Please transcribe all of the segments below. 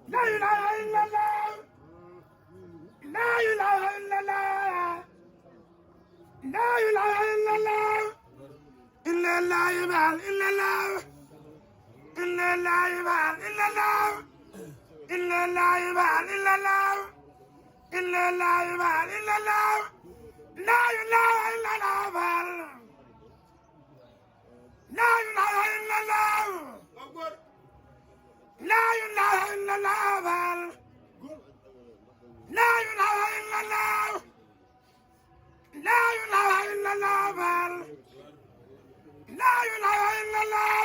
لا إله إلا الله لا إله إلا الله لا إله إلا الله إلا الله يبال إلا الله إلا الله يبال إلا الله إلا الله يبال إلا الله إلا الله يبال إلا الله لا إله إلا الله لا إله إلا الله لا إله إلا الله لا إله إلا الله لا إله إلا الله لا إله إلا الله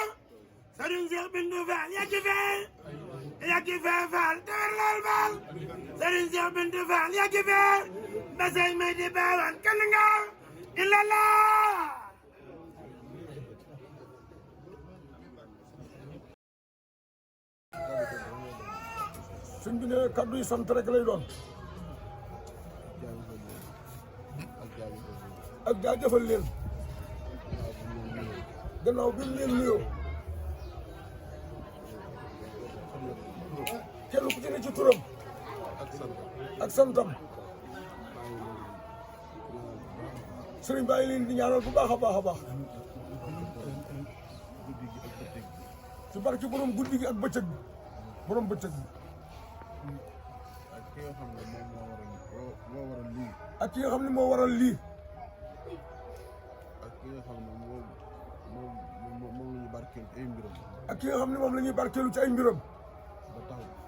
سرين شيخ بن فال يا كفاية فال تولى البال سرين شيخ بن فال يا كفاية بس أي ميدي باوان كلنا إلا الله sëñ bi ne kaddu yi sant rek lay doon ak jaajëfal leen gannaaw bi mu leen nuyoo kenn ku ci ne ci turam ak santam sëriñ bàyyi leen di ñaanal bu baax a baax a baax ci barke borom guddi gi ak bëccëg bi borom bëccëg bi ak ki nga xam ne moo waral lii ak ki nga xam ne moom la ñu barkeel ci ay mbiram ak ki nga xam ne moom la ñuy barkeelu ci ay mbiram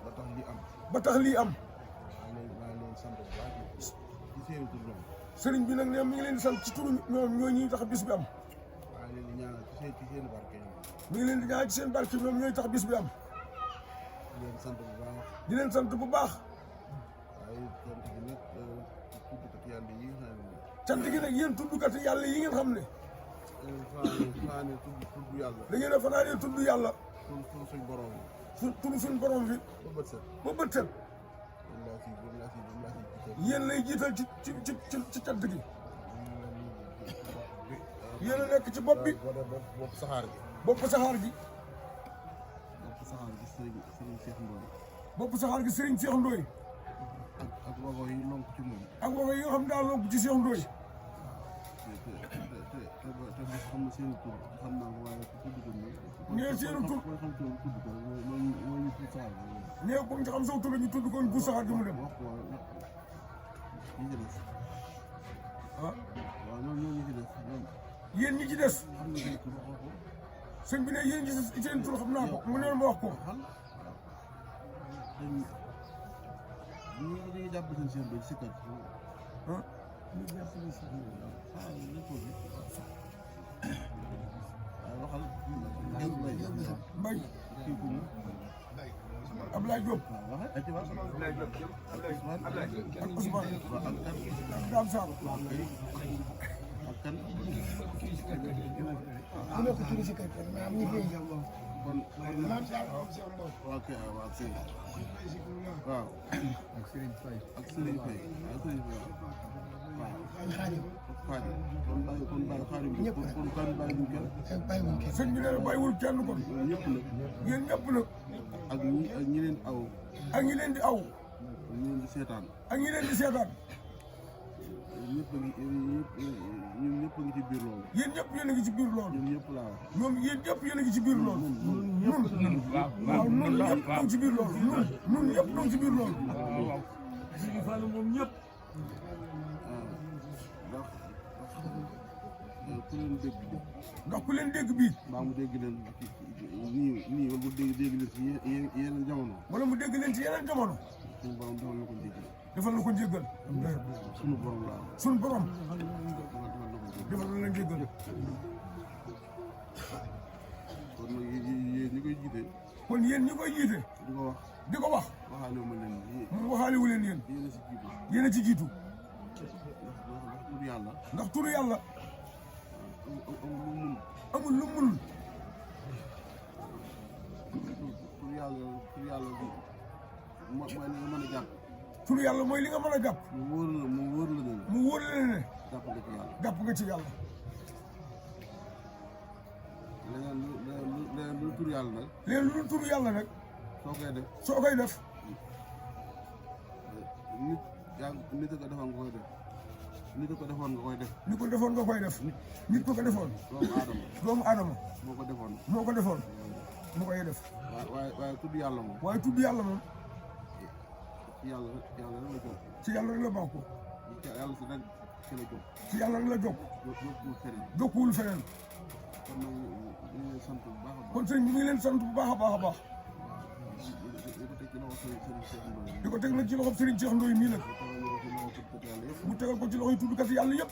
ba tax lii am ba tax lii am maa ngi leen sant bu baax ci seen tur ñoom sëriñ bi nag ne mi ngi leen di sant ci turu ñoom ñooy ñuy tax bis bi am maa ngi leen di ñaanal ci seen barke ñoom mi ngi leen di ñaanal ci seen barke ñoom ñooy tax bis bi am di leen sant bu baax di leen sant bu baax waaye sant gi nag tuddkat yàlla yi nga xam ne cant gi nag yéen tuddkat yàlla yi ngeen xam ne fanaane tudd yàlla da ngeen a fanaanee tudd yàlla tur suñ borom tudd suñ borom fi ba bët set ba bët set moom laa si yéen lay jiital ci cant gi yéen a nekk ci bopp bi bopp saxaar gi bopp saxaar gi sëriñ Cheikh Ndoye bopp saxaar gi sëriñ Cheikh Ndoye ak wago yi lonk ci moom ak wago yi nga xam daal lonk ci Cheikh Ndoye te xam na seen tur xam naa ko waaye tudd ko nee seen tur mooy xam tudd ko mooy ñu tudd saxaar gi nee ko nga xam saw tur ñu tudd ko bu saxaar gi mu dem wax ko ñi ci des ah waaw ñoom ñi ci des ñoom yéen ñi ci des xam na seen tur wax ko sëñ bi ne yéen ñi ci seen tur xam naa ko mu ne ma wax ko ñu ngi jàpp seen seen bay si kat ah ñu jàpp seen seen waaye waxal Mbay kii ku mu Ablaye Diop waxe ak ci wax Ablaye Diop ak Ousmane waaw ak kan ak Dame Sarr ak kan am na ko tudd si kër mais am na fi kon maam Sarr moom Cheikh Mbow waaw kay waaw kay waaw ak Serigne Faye waaw Serigne Faye waaw Xaadim Faye kon bàyyi Xaadim ñëpp kon kan bàyyi bu kenn bàyyiwuñ kenn sëñ bi nee na bàyyiwul kenn kon ñëpp nag yéen ñëpp nag ak ñi leen aw ak ñi leen di aw ñi leen di seetaan ak ñi leen di seetaan ñëpp a ngi ñun ñëpp a ngi ci biir loolu yéen ñëpp yéen a ngi ci biir loolu ñun ñëpp laa wax ñoom yéen ñëpp yéen a ngi ci biir loolu nun waaw nun ñëpp ñoo ngi ci biir loolu nun ñëpp ñoo ngi ci biir loolu Sëñ Fallu moom ñëpp ndax ku leen dégg ndax ku leen dégg bii mbaa mu dégg leen nii wala mu dégg leen ci yeneen jamono wala mu dégg leen ci yeneen jamono suñu borom defal na ko njéggal defal na ko njéggal suñu borom laa wax suñu borom defal na ko njéggal defal na la njéggal kon nag yéen ñi koy jiite kon yéen ñi koy jiite di ko wax di ko wax waxaale ma leen mu waxaale wu leen yéen yéen a si jiitu yéen a ci jiitu ndax tur yàlla ndax turu yàlla amul lu mu mun amul lu munul tur yàlla bi mooy li nga mën a jàpp turu yàlla mooy li nga mën a jàpp mu wóor la ne mu wóor la ne jàpp nga ci yàlla jàpp nga ci yàlla leneen lu tur yàlla nag léegi lu dul turu yàlla nag soo koy def soo koy def yaa nit ko defoon nga koy def nit ko defoon nga koy def ni ko defoon nga koy def nit ko defoon doomu aadama moo ko defoon mu koy def waaye tudd yàlla moom waaye tudd yàlla moom yàlla rek la jóg ci yàlla rek la bokk yàlla si rek ci la jóg ci yàlla rek la jóg yóbbuwul feneen jokkuwul feneen kon nag ñu ngi leen sant bu baax a baax kon sëñ bi ñu ngi leen sant bu baax a baax a baax di ko teg nag ci loxo Serigne Cheikh Ndoye mii nag mu tegal ko ci loxo yi tuddkat yàlla yëpp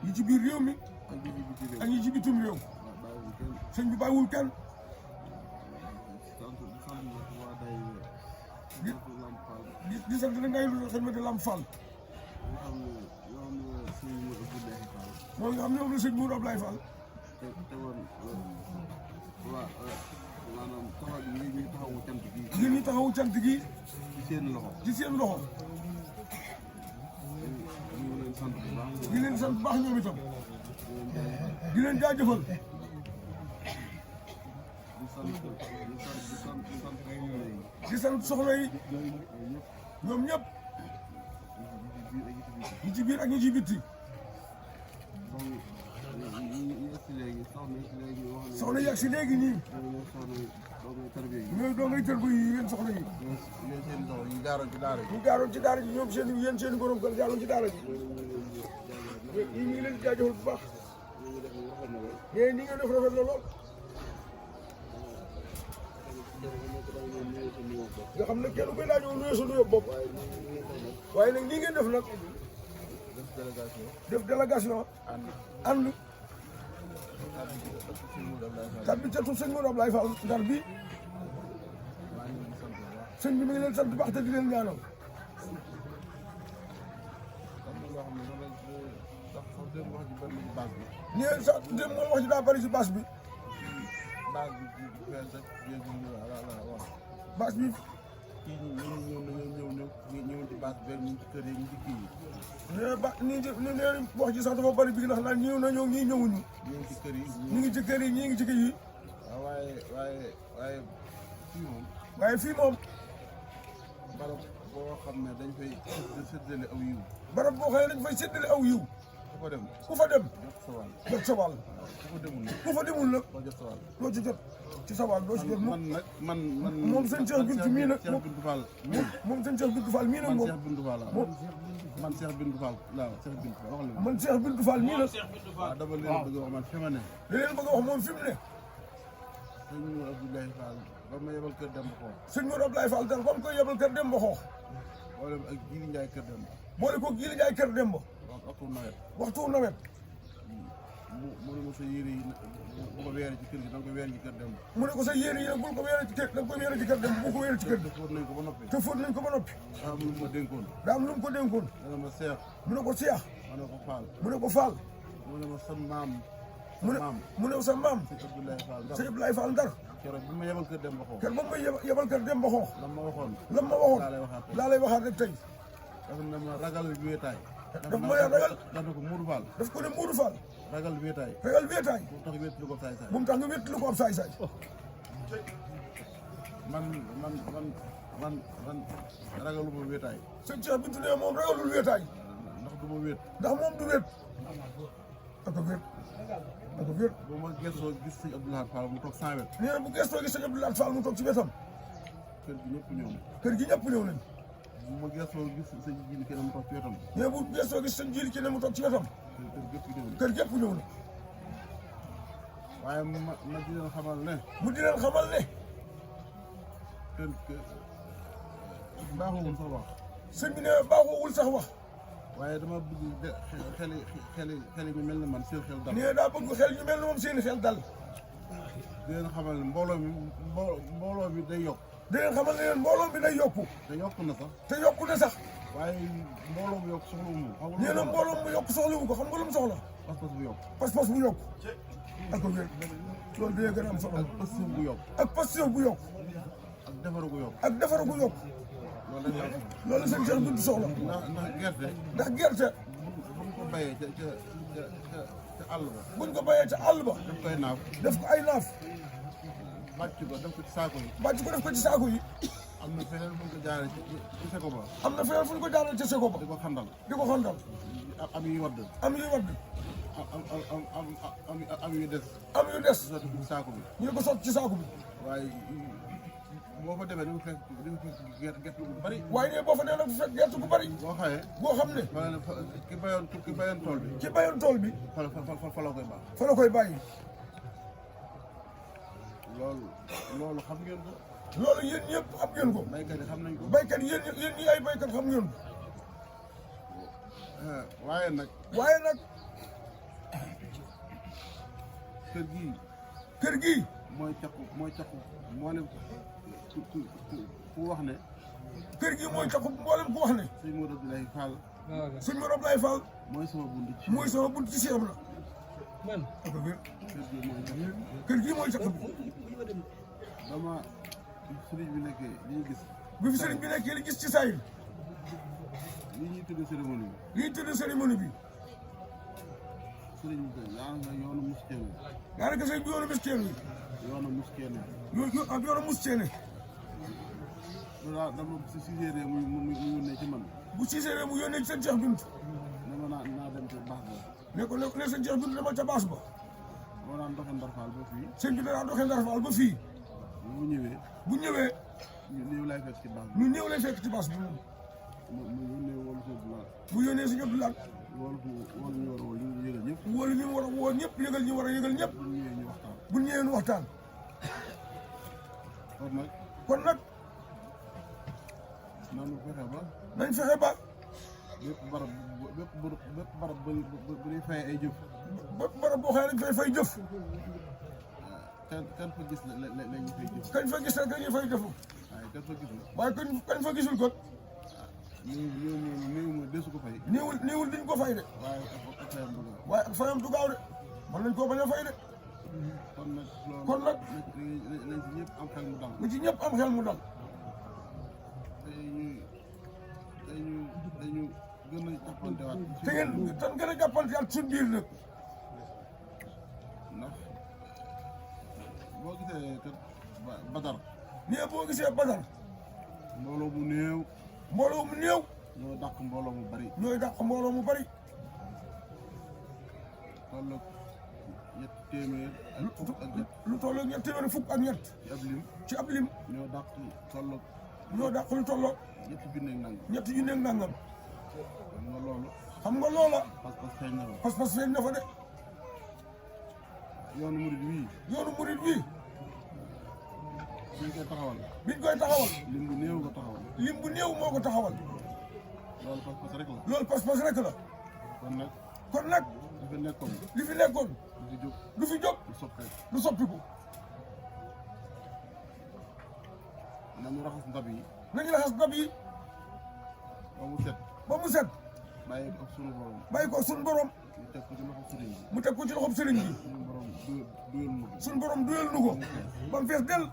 yi ci biir réew mi ak ñi ci bitim réew sëñ bi bàyyiwul kenn di sant nag ngay lu xel ma di Lamp Fall mooy nga xam ne moom la sëñ Mourou Ablaye Fall maanaam taxaw bi ñu taxawu cant gi. ngir ñu taxawu cant gi. ci seen loxo. ñu ngi leen sant bu baax. di leen sant bu baax ñoom itam. di leen jaajëfal. di sant soxna yi. ñoom ñëpp. ñi ci biir ak ñi ci bitti. soxna yi ak si léegi nii. ñooy doo ngay tër bu yéen soxna yi. ñu jaaroon ci daara ji. ñu jaaroon ci daara ji ñoom yéen seen borom kër jaaroon ci daara ji. ñu ngi leen di jaajëfal bu baax. mais ni ngeen def rafet na lool. nga xam ne kenn koy laajoo nuyoo sa nuyoo bopp. waaye nag nii ngeen def nag. def délégation. ànd. kat bi catu sëñ Mourou Ablaye Fall Ndar bi sëñ bi mi ngi leen sant baax te di leen ñaanal. nee sax dem moom wax ji daa bari si bâche bi. bâche bi. ñëw ci bâche bi ñu ci kër yi ñu ci kii yi. nee ba nii wax ji sax dafa bari bi ndax naan ñëw na ñëw ñii ñëwuñu. ñu ngi ci kër yi. ñu ngi ci kër yi ñii ngi ci kër yi. waaw waaye fii moom. waaye fii moom. barab boo xam ne dañ fay séddale aw yiw. barab boo xam ne dañ fay séddale aw yiw. ku fa dem. jot sa wàll. ku fa demul nag. doo ci jot ci sa wàll doo ci jot. man moom sëñ Cheikh Bintou mii nag Cheikh Bintou Fall. moom sëñ Cheikh Bintou Fall mii nag moom. man Cheikh Bintou Fall waaw Cheikh Bintou Fall wax la. man Cheikh Bintou Fall mii nag. waaw dama leen bëgg a wax man fi ma ne. da leen bëgg a wax moom fi mu ne. sëñ Mourou Abdoulaye Fall ba ma yebal kër Demba Xoox. sëñ Mourou Abdoulaye Fall dara ba mu koy yebal kër Demba Xoox. boole ak Jili Ndiaye kër Demba. boole ko Jili Ndiaye kër Demba. waxtu nawet. waxtu nawet. mu ne ma sa yére yi bu ko weeree ci kër gi da nga ko weeree ci kër Demba. mu ne ko sa yére yi nag bul ko weeree ci kër da nga ko weeree ci kër Demba bu ko weeree ci kër gi. te fóot nañ ko ba noppi. te fóot nañ ko ba noppi. daa am lu mu ko dénkoon. daa am lu mu ko dénkoon. dana ma seex. mu ne ko seex. ma ne ko Fall. mu ne ko Fall. mu ne ma sa maam. mu ne sa maam. sëñ Abdoulaye Fall Ndar. sëñ Abdoulaye Fall Ndar. keroog bi ma yebal kër Demba Xoox. keroog ba mu yebal kër Demba Xoox. lan ma waxoon. laa lay waxaat rek tey. dafa ne ma ragal wéetaay. daf ma ragal. daf ne ko Mourou Fall. daf ko ne Mourou Fall. ragal wéetaay. ragal wéetaay. bu tax wéetlu ko saay saay. bu mu tax nga wéetlu ko ab saay saay. man ragaluma wéetaay. sëñ Cheikh Bintou ne moom ragalul wéetaay. ndax du ma wéet. ndax moom du wéet. ak a wéet. ak a wéet. bu ma gëstoo gis sëñ Abdoulaye Fall mu toog 100 wet. nee na bu gëstoo gis sëñ Abdoulaye Fall mu toog ci wetam. kër gi ñëpp ñëw na. kër gi ñëpp ñëw nañ. bu ma gëstoo gis sëñ Jili kenn mu toog ci wetam. mais bu gëstoo gis sëñ Jili kenn mu toog ci wetam. kër gépp ñëw na. waaye ma di leen xamal ne. mu di leen xamal ne. kër baaxoowul sax wax. sëñ bi ne baaxoowul sax wax. waaye dama bëgg de xel ñu mel ne man seen xel dal. nee daa bëgg xel ñu mel ne moom seen xel dal. di leen xamal ne mbooloo mi day yokk. di leen xamal ne mbooloo mi day yokku. te yokku na sax. te yokku na sax. waaye mbooloo mu yokk soxla wu mu. nee na mbooloo mu yokk soxla wu ko xam nga lu mu soxla. pas-pas bu yokk. pas-pas bu yokk. ak ko wér loolu dina gën a am solo. ak passion bu yokk. ak passion bu yokk. ak defaru gu yokk. ak defaru gu yokk. loolu sëñ Cheikh Bintou soxla. ndax gerte. ndax gerte. buñ ko bayee ca àll ba. buñ ko bayee ca àll ba. daf koy naaf. def ko ay naaf. bàcc ko def ko ci saako yi. bàcc ko def ko ci saako yi. am na feneen fu ñu ko jaaree ci seko ba. am na feneen fu ñu ko jaaree ci seko ba. di ko xandal. di ko xandal. am yu wadd. am yu wadd. am yu des. am yu des. sotti ci saako bi. ñu ko sotti ci saako bi. waaye boo fa demee di nga fekk gerte gu bari. waaye ne boo fa nee nag bu fekk gerte gu bari. boo xëyee. boo xam ne. ki bayoon tool bi. ki bayoon tool bi. fa la koy baax. fa la koy bàyyi. loolu xam ngeen ko. loolu yéen ñëpp xam ngeen ko. baykat yi xam nañ ko. baykat yéen ñi ay baykat xam ngeen ko. waaye nag. kër gii. mooy caqu moo ne ku wax ne. kër gii mooy caqu mboolem ku wax ne. sëñ Modou Abdoulaye Fall. sëñ Modou Abdoulaye Fall. mooy sama bunt ci. mooy sama bunt ci siyam la. man. kër gii mooy caqu bi. dama sëriñ bi nekkee li ñu gis. bi fi sëriñ bi nekkee li gis ci saa yi. li ñuy tuddee cérémonie bi. li ñuy tuddee cérémonie bi. sëriñ bi daanaka yoonu muskeen la. daanaka sëriñ bi yoonu muskeen wi. yoonu muskeen la. yoonu muskeen. dama si Cissé mu yónnee ci man. bu Cissé mu yónnee ci seen Cheikh Bintu. ne ma naa dem ca baax ba. ne seen Cheikh Bintu demal ca baas ba. moo daan doxee Ndarfaal ba fii. sëñ bi danaa doxee Ndarfaal ba fii. bu ñëwee. ñu néew lay fekk ci baas bi. ñu néew lay fekk ci baas bi moom. mu yónnee wóolu sa dulaat. bu yónnee si ñëpp dulaat. wóolu ñu war a wóolu ñu yëgal ñëpp. wóolu ñu war a woo ñëpp yëgal ñu war a yëgal ñëpp. bu ñëwee ñu waxtaan. bu ñëwee ñu waxtaan. kon nag. nañu fexe ba. nañ fexe ba. bépp barab bu ñuy fay ay jëf. bépp barab boo xam ne dañ fay jëf. kan fa gis la ñu fay jëf. kañ fa gis rek dañuy fay jëfu. waaye kan fa gisul. waaye kañ fa gisul kon. néew desu ko fay. néewul diñ ko fay de. waaye ak fayam du gaaw de. mën nañ koo bañ a fay de. kon nag nañ ci ñëpp am xel mu dal. na ci ñëpp am xel mu dal. dañu gën a jàppantewaat. te ngeen tan gën a jàppantewaat suñu biir nag. ndax boo gisee kat Badar. nee boo gisee Badar. mbooloo mu néew. ñoo dàq mbooloo mu bari. tolloog ñetti téeméer ak fukk ak ñett. lu tolloog ñetti téeméer fukk ak ñett. ci ab lim. ñoo dàq tolloog. lu tolloog. ñetti junne ak nangam. xam nga loola. pas-pas feeñ na fa. de. yoonu murid wii. biñ koy taxawal. lim bu néew moo ko taxawal. loolu pas-pas rek la. kon nag. li fi nekkoon. du fi jóg. du soppiku. nañu raxas ndab yi. ba mu set. bàyyi ko sunu borom. mu teg ko ci loxob sëriñ bi. sunu borom duyal nu ko. ba mu fees del.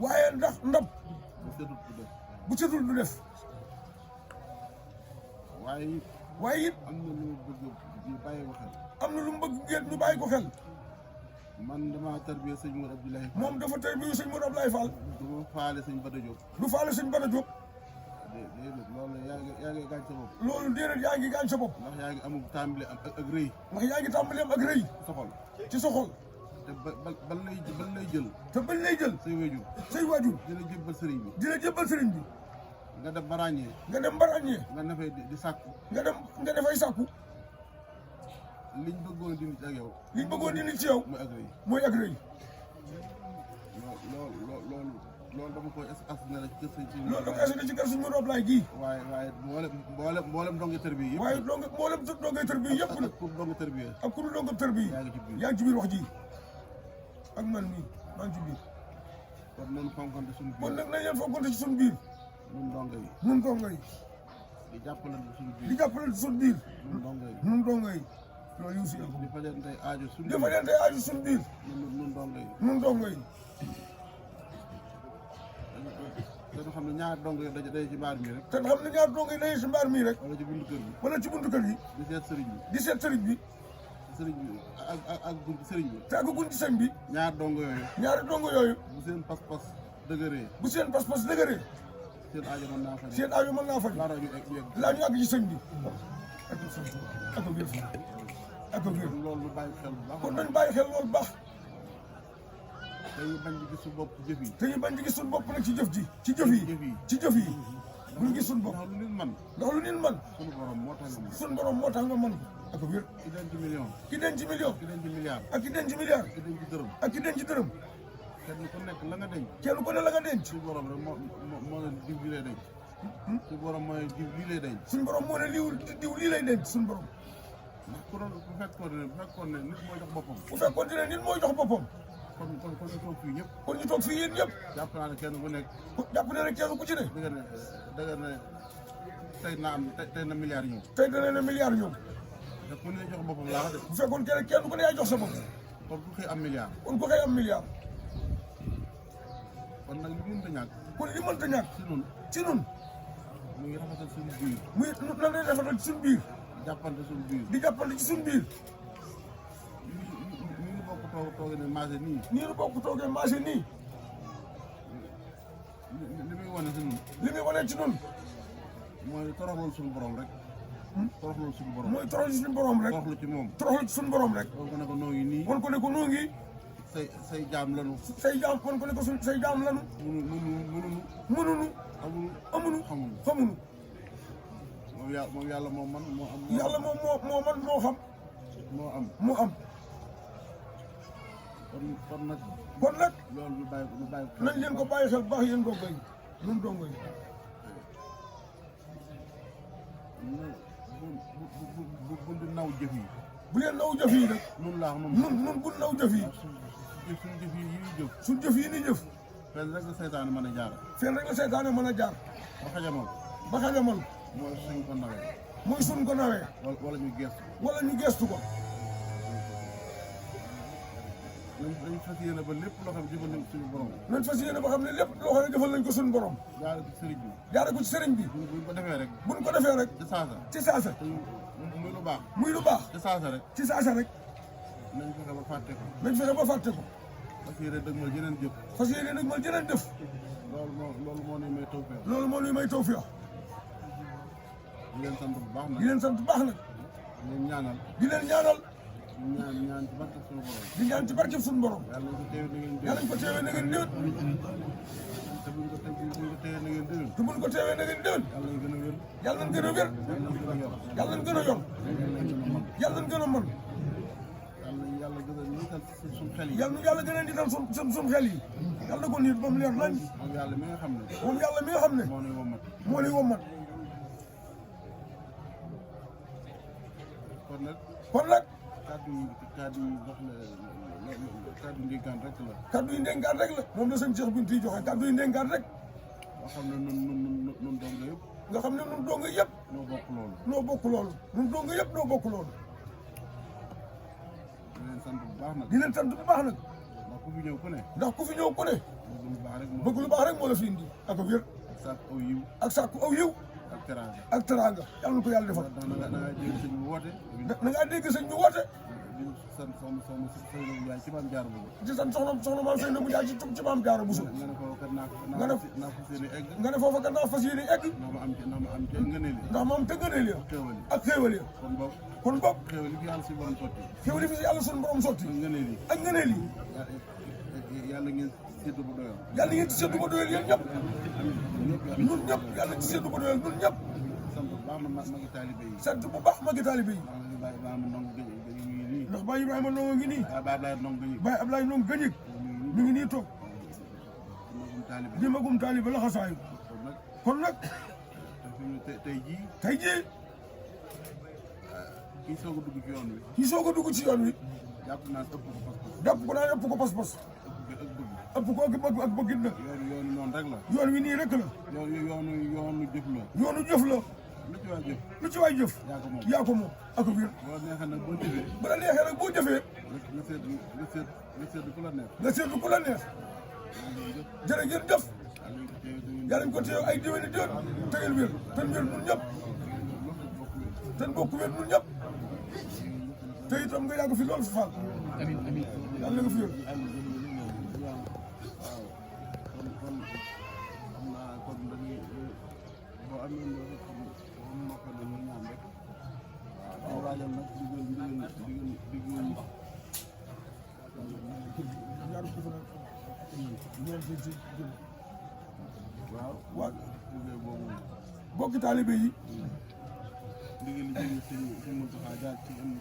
waaye ndax ndab. bu setul du def. waaye it. am na lu mu bëgg ngeen ñu bàyyi ko xel. man dama tarbiya sëñ Modou Abdoulaye Fall. moom dafa tarbiya sëñ Modou Abdoulaye Fall. du ma faale sëñ Bada Diop. du faale sëñ Bada Diop. déedéet loolu yaa ngi gaañ sa bopp. loolu déedéet yaa ngi gaañ sa bopp. ndax yaa ngi amul tàmbali ak rëy. ndax yaa ngi tàmbali am ak rëy. ci sa xol. te ban lay jël. te bañ lay jël. say waajur. dina jébbal sëriñ bi. nga dem ba ràññee. nga ne fay di sàkku. nga defay sàkku. liñ bëggoon dindi ci yow. mooy ak rëy. loolu dama koy askan ci kër sëñ. loolu da koy askan ci kër sëñ Modou Abdoulaye gii. waaye mboolem donge tër bi yëpp. waaye mboolem donge tër bi yëpp nag. ak pour donge tër bi. ak pour donge tër bi. yaa ngi ci biir wax ji. ak man mii maa ngi ci biir. kon nañu fonkante suñu biir. kon nag nañ leen fonkante ci suñu biir. nun donge yi. di jàppalante suñu biir. nun donge yi. loolu yu si yàlla. di fajante aajo suñu biir. nun donge yi. te xam ne ñaar dong daje ci mbaar mii rek. wala ci buntu kër gi. di seet sëriñ bi. sëriñ bi ak gun ci sëriñ bi. te àggaguñ ci sëñ bi. ñaari dongo yooyu. ñaari dongo yooyu. bu seen pas-pas dëgëree. bu seen pas-pas dëgëree. seen aajo mën naa faj. seen aajo mën naa faj. laa ñu àgg ci sëñ bi. ak ko biir ak ko biir. loolu bàyyi xel bu baax. kon nañ bàyyi xel loolu baax. dañuy bañ di gis suñu bopp ci jëf yi. dañuy bañ di gis suñu bopp nag ci jëf ji. ci jëf yi ci jëf yi. buñ gis suñu bopp. ndax lu nit man. ndax lu nit man. suñu borom moo tax nga mën. suñu borom moo tax nga mën. ak ko biir. ki denc million. ki denc million. ki denc milliard. ak ki denc milliard. ki denc dërëm. ak ki denc dërëm. kenn ku nekk la nga denc. kenn ku ne la nga denc. suñu borom rek moo la diw lii lay denc. suñu borom mooy diw lii lay denc. suñu borom moo ne diw lii lay denc suñu borom. ndax ku doon bu fekkoon ne nit mooy jox boppam. bu fekkoon ne nit mooy jox boppam. kon ñu toog fii ñëpp. kon ñu toog fii yéen ñëpp. jàpp naa ne kenn ku nekk. jàpp na ne kenn ku ci ne. dëgg ne tey na milliard ñëw. tey dana ne milliard ñëw. te ku ne jox boppam laa wax de. bu fekkoon kenn ku ne yaay jox sa bopp. kon ku xëy am milliard. kon ku xëy am milliard. kon nag li mënta ñàkk. kon li mënta ñàkk. ci nun mu ngi rafetal suñu biir. muy nan lay rafetal ci suñu biir. di jàppante suñu biir. di jàppante ci suñu biir. ni ñu bokk toogee ne marché nii. nii ñu bokk toogee marché nii. li muy wane ci nun. li muy wane ci nun. mooy toroxlu suñu borom rek. toroxlu suñu borom. mooy toroxlu suñu borom rek. toroxlu ci moom. toroxlu ci suñu borom rek. kon ko ne ko noo ngi nii. kon ko ne ko noo ngi. say jaam lanu. say jaam kon ko ne ko say jaam lanu. mënuñu. amuñu. xamuñu. moom yàlla moo man moo am. yàlla moom moo man moo xam. moo am. kon nag. loolu ñu bàyyi nañ leen ko bàyyi xel baax yéen dongo yi ñun dongo yi. bu di naw jëf yi. bu leen naw jëf yi rek. nun bu naw jëf yi. suñu jëf yi ñuy jëf. suñu jëf yi ni jëf. fenn rek la seytaane mën a jaar. fenn rek la seytaane mën a jaar. ba xajamal. mooy suñ ko nawee. mooy suñ ko nawee. wala ñu gestu. wala ñu gestu ko. nañ fas yéene ba lépp loo xam ne jëfal nañ ko suñu borom. nañ fas yéene ba xam ne lépp loo xam ne jëfal nañ ko suñu borom. jaare ko ci sëriñ bi. jaare ko ci sëriñ bi. buñ ko defee rek. buñ ko defee rek. ci saasa. muy lu baax. muy lu baax. ci saasa rek. ci saasa rek. nañ fexe ba fàtte ko. nañ fexe ba fàtte ko. fas yéene dëgmal jeneen jëf. fas yéene dëgmal jeneen jëf. loolu moo nuy may tawfeex. loolu moo nuy may tawfeex. di leen sant bu baax nag. di leen sant bu baax nag. di leen ñaanal. di leen ñaanal. ñaan ci barke suñu borom. di ñaan ci barke suñu borom. yàlla nañ ko teewee na ngeen déwén. yàlla nañ ko teewee na ngeen déwén. te buñ ko teewee na ngeen déwén. te buñ ko teewee na ngeen déwén. yàlla nañ gën a wér. yàlla nañ gën a wér. yàlla nañ gën a mën. yàlla gën a niital suñu xel yi. yàlla gën a niital suñu xel yi. yàlla ko niit ba mu leer nañ. moom yàlla mi nga xam ne. moom yàlla mi nga xam ne. moo nuy wommat. kon nag. kàddu yi wax la kàddu ndénkaan rek la. kàddu yi ndénkaan rek la. moom la sëñ Cheikh Bintou joxe kàddu yi ndénkaan rek. nga xam ne nun donga yëpp. nga xam ne nun donga yëpp. noo bokk loolu. noo bokk loolu. nun donga yëpp noo bokk loolu. di leen sant bu baax nag. di leen sant bu baax nag. ndax ku fi ñëw ku ne. bëgg lu baax rek moo la fi indi. ak a wér. ak sàkku aw yiw. ak teraanga. yàlla na ko yàlla defal. ndax na ngaa dégg sëñ bi woote. na ngaa dégg sëñ bi woote. di sant soxna Seydou Ndiaye ci maam Diarra Bousso. di sant soxna maam Seydou Ndiaye ci maam Diarra Bousso. nga ne foofu kat naa fas yéene egg. nga ne foofu kat naa fas yéene egg. ndax ma am ca ngëneel yi. ndax ma am ca ngëneel yi. ak xéewal yi. kon boog. xéewal yi fi yàlla si borom sotti. xéewal yi fi yàlla suñu borom sotti. ak ngëneel yi. yàlla ngeen séddu ba doyal. yàlla ngeen ci séddu ba doyal yéen ñëpp. ñun ñëpp yàlla ci séddu ba doyal ñun ñëpp. sant bu baax magi taalibe yi. sant bu baax magi taalibe yi. ndax Baye Ibrahima Ndongo ngi nii. Baye Ablaye Ndongo Gëñëg. ñu ngi nii toog. di magum taalibe la xasaayu. kon nag. tey jii. kii soog a dugg ci yoon wi. kii soog a dugg ci yoon wi. jàpp naa ëpp ko pas-pas. jàpp ko naa ëpp ko pas-pas. ëpp ko ak bëggit nag. yoon noonu rek la. yoon wi nii rek la. yoonu jëf la. yoonu jëf la. lu ci waay jëf. yaa ko moom ak biir. bu la neexee nag boo jëfee. bu la neexee nag boo jëfee. nga seetlu ku la neex. nga seetlu ku la neex. jërë ngeen jëf. yàlla ñu ko teew ay déwéni déwén. te ngeen wér te wér ñun ñëpp. te bokk wér ñun ñëpp. te itam nga yàgg fi lool fi Fall. amiin amiin. yàlla nga fi yor. waaw bokki taalibe yi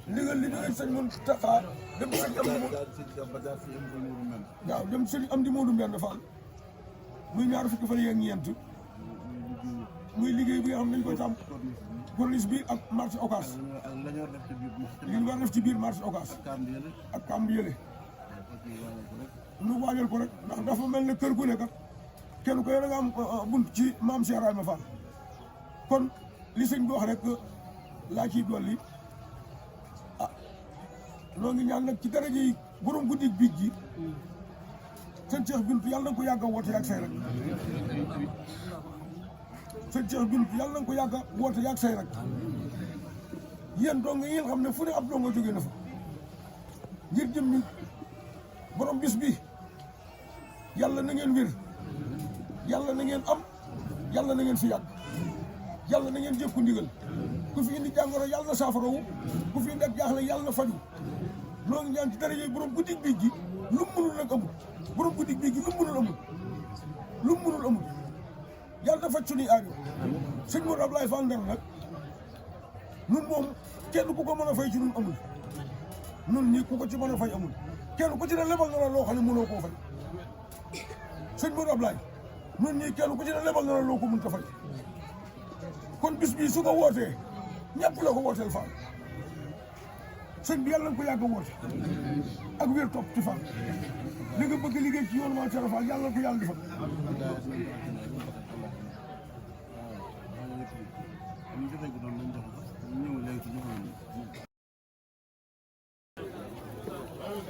ndigal li jógee sëñ Mountakha dem sëñ waaw dem sëñ Amdi Modou Mbène Fall muy ñaar fukki fan yeeg ñeent muy liggéey bi nga xam ne dañ koy tàmm corniche bi ak marché Ocass li ñu war def ci biir marché Ocass ak kàmb yële nu waajal ko rek ndax dafa mel ne kër gu ne kat kenn ko yore nga am bunt ci maam Cheikh Ibrahima Fall kon li sëñ bi wax rek laa ciy dolli noo ngi ñaan nag ci daraja yi borom guddi biig ji sëñ Cheikh Bintu yàlla na ko yàgg a woote ak say rek sëñ Cheikh Bintu yàlla na ko yàgg a woote ak say rek yéen dong ngeen xam ne fu ne ab dong nga jógee na fa ngir jëm ni borom bis bi yàlla na ngeen wér yàlla na ngeen am yàlla na ngeen fi yàgg yàlla na ngeen jëkku ndigal ku fi indi jàngoro yàlla na saafarawu ku fi indi ak jaaxle yàlla na faju noo ngi ñaan ci dara yooyu borom guddi biig gi lu mu mënul nag amul borom guddi biig gi lu mu mënul amul lu mu mënul amul yàlla na faj suñuy aajo sëñ Modou Ablaye Fall Ndar nag nun moom kenn ku ko mën a fay ci nun amul nun ñii ku ko ci mën a fay amul kenn ku ci ne lebal na la loo xam ne mënoo koo fay sëñ Modou Ablaye nun ñii kenn ku ci ne lebal na la loo ko mën ta fay kon bis bii su ko wootee ñëpp la ko wooteel Fall sëñ bi yàlla na ko yàgg a woote ak wér topp ci Fall li nga bëgg liggéey ci yoonu Maam Cheikh Fall yàlla na ko yàlla defal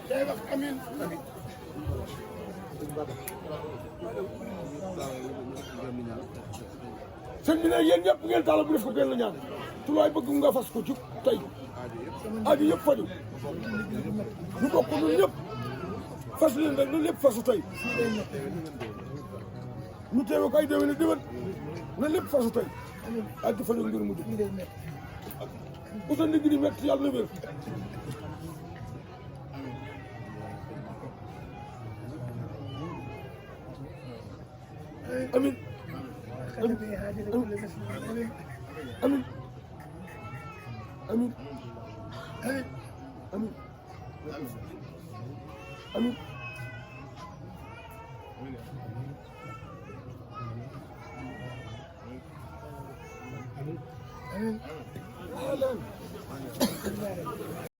day wax amiin sëñ bi ne yéen ñëpp ngeen taal bu def ko benn ñaan tuluwaay bëgg nga fas ko ci tey aajo yëpp faju ñu bokk ñun ñëpp fas leen rek ñun lépp fasu tey ñu teewe ko ay déwéni déwén na lépp fasu tey ak di faju ngir mujj uta ndigg di métti yàlla na wér amin amin amin amin amin amin amin